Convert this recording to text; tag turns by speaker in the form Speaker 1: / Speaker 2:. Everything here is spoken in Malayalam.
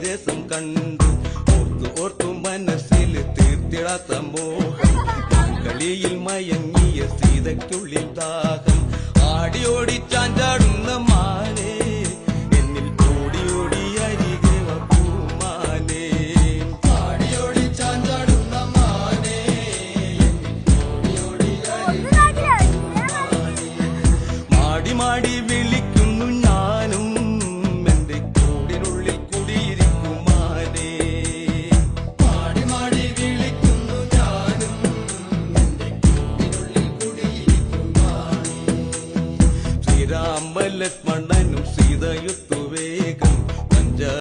Speaker 1: രസം കണ്ടു ഓർത്തു ഓർത്തു മനസ്സിൽ തീർത്തിടാത്ത മോഹം കളിയിൽ മയങ്ങിയ സീതയ്ക്കുള്ളിൽ ദാഹം ആടിയോടി ചാഞ്ചാടുന്ന മാനേ എന്നിൽ ഓടി ഓടി അരികെ പൂമാനേ ആടിയോടി ചാഞ്ചാടുന്ന മാനേ മാടി മാടി വിളിക്കുന്നു ഞാനും എന്റെ കൂടിനുള്ളിൽ കുടിയിരിക്കുമാനേ മാടി മാടി വിളിക്കുന്നു ഞാനും എന്റെ കൂടിനുള്ളിൽ കുടിയിരിക്കുമാനേ ശ്രീരാമ ലക്ഷ്മണ